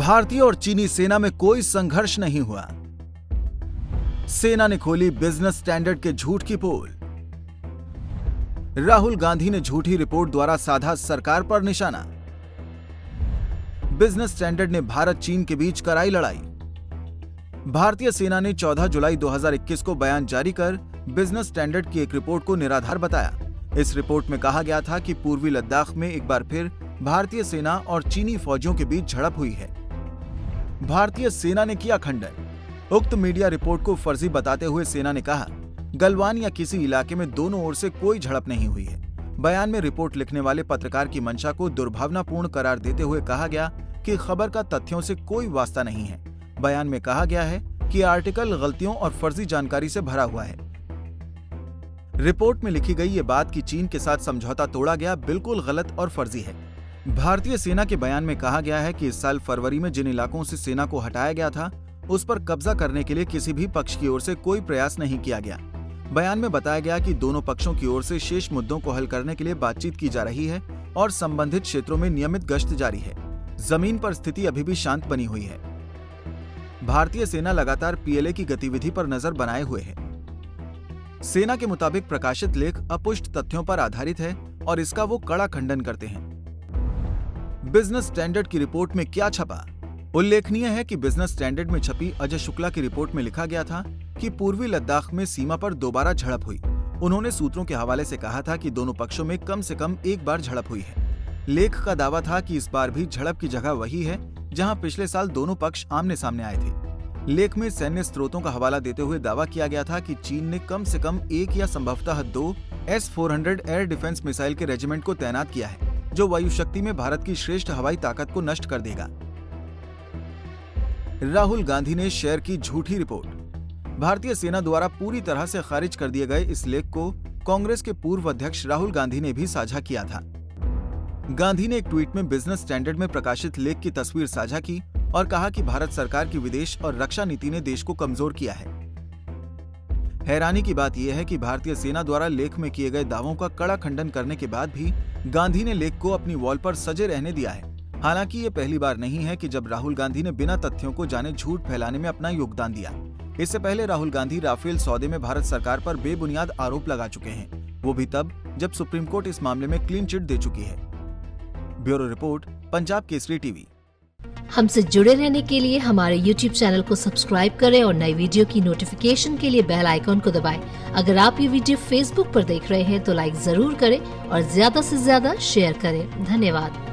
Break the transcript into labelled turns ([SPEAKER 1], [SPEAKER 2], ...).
[SPEAKER 1] भारतीय और चीनी सेना में कोई संघर्ष नहीं हुआ। सेना ने खोली बिजनेस स्टैंडर्ड के झूठ की पोल। राहुल गांधी ने झूठी रिपोर्ट द्वारा साधा सरकार पर निशाना। बिजनेस स्टैंडर्ड ने भारत चीन के बीच कराई लड़ाई। भारतीय सेना ने 14 जुलाई 2021 को बयान जारी कर बिजनेस स्टैंडर्ड की एक रिपोर्ट को निराधार बताया। इस रिपोर्ट में कहा गया था कि पूर्वी लद्दाख में एक बार फिर भारतीय सेना और चीनी फौजियों के बीच झड़प हुई है। भारतीय सेना ने किया खंडन। उक्त मीडिया रिपोर्ट को फर्जी बताते हुए सेना ने कहा, गलवान या किसी इलाके में दोनों ओर से कोई झड़प नहीं हुई है। बयान में रिपोर्ट लिखने वाले पत्रकार की मंशा को दुर्भावनापूर्ण करार देते हुए कहा गया कि खबर का तथ्यों से कोई वास्ता नहीं है। बयान में कहा गया है कि आर्टिकल गलतियों और फर्जी जानकारी से भरा हुआ है। रिपोर्ट में लिखी गई ये बात कि चीन के साथ समझौता तोड़ा गया बिल्कुल गलत और फर्जी है। भारतीय सेना के बयान में कहा गया है कि इस साल फरवरी में जिन इलाकों से सेना को हटाया गया था, उस पर कब्जा करने के लिए किसी भी पक्ष की ओर से कोई प्रयास नहीं किया गया। बयान में बताया गया कि दोनों पक्षों की ओर से शेष मुद्दों को हल करने के लिए बातचीत की जा रही है और संबंधित क्षेत्रों में नियमित गश्त जारी है। जमीन पर स्थिति अभी भी शांत बनी हुई है। भारतीय सेना लगातार पीएलए की गतिविधि पर नजर बनाए हुए है। सेना के मुताबिक प्रकाशित लेख अपुष्ट तथ्यों पर आधारित है और इसका वो कड़ा खंडन करते हैं। बिजनेस स्टैंडर्ड की रिपोर्ट में क्या छपा? उल्लेखनीय है कि बिजनेस स्टैंडर्ड में छपी अजय शुक्ला की रिपोर्ट में लिखा गया था कि पूर्वी लद्दाख में सीमा पर दोबारा झड़प हुई। उन्होंने सूत्रों के हवाले से कहा था कि दोनों पक्षों में कम से कम एक बार झड़प हुई है। लेख का दावा था कि इस बार भी झड़प की जगह वही है जहां पिछले साल दोनों पक्ष आमने सामने आए थे। लेख में सैन्य स्रोतों का हवाला देते हुए दावा किया गया था कि चीन ने कम से कम एक या संभवतः 2 S-400 एयर डिफेंस मिसाइल के रेजिमेंट को तैनात किया है, जो वायु शक्ति में भारत की श्रेष्ठ हवाई ताकत को नष्ट कर देगा। राहुल गांधी ने शेयर की झूठी रिपोर्ट। भारतीय सेना द्वारा पूरी तरह से खारिज कर दिए गए इस लेख को कांग्रेस के पूर्व अध्यक्ष राहुल गांधी ने भी साझा किया था। गांधी ने एक ट्वीट में बिजनेस स्टैंडर्ड में प्रकाशित लेख की तस्वीर साझा की और कहा कि भारत सरकार की विदेश और रक्षा नीति ने देश को कमजोर किया है। हैरानी की बात यह है कि भारतीय सेना द्वारा लेख में किए गए दावों का कड़ा खंडन करने के बाद भी गांधी ने लेख को अपनी वॉल पर सजे रहने दिया है। हालांकि ये पहली बार नहीं है कि जब राहुल गांधी ने बिना तथ्यों को जाने झूठ फैलाने में अपना योगदान दिया। इससे पहले राहुल गांधी राफेल सौदे में भारत सरकार पर बेबुनियाद आरोप लगा चुके हैं, वो भी तब जब सुप्रीम कोर्ट इस मामले में क्लीन चिट दे चुकी है। Bureau report, Punjab Kesari TV.
[SPEAKER 2] हमसे जुड़े रहने के लिए हमारे YouTube चैनल को सब्सक्राइब करें और नई वीडियो की नोटिफिकेशन के लिए बेल आइकॉन को दबाएं। अगर आप ये वीडियो Facebook पर देख रहे हैं तो लाइक जरूर करें और ज्यादा से ज्यादा शेयर करें। धन्यवाद।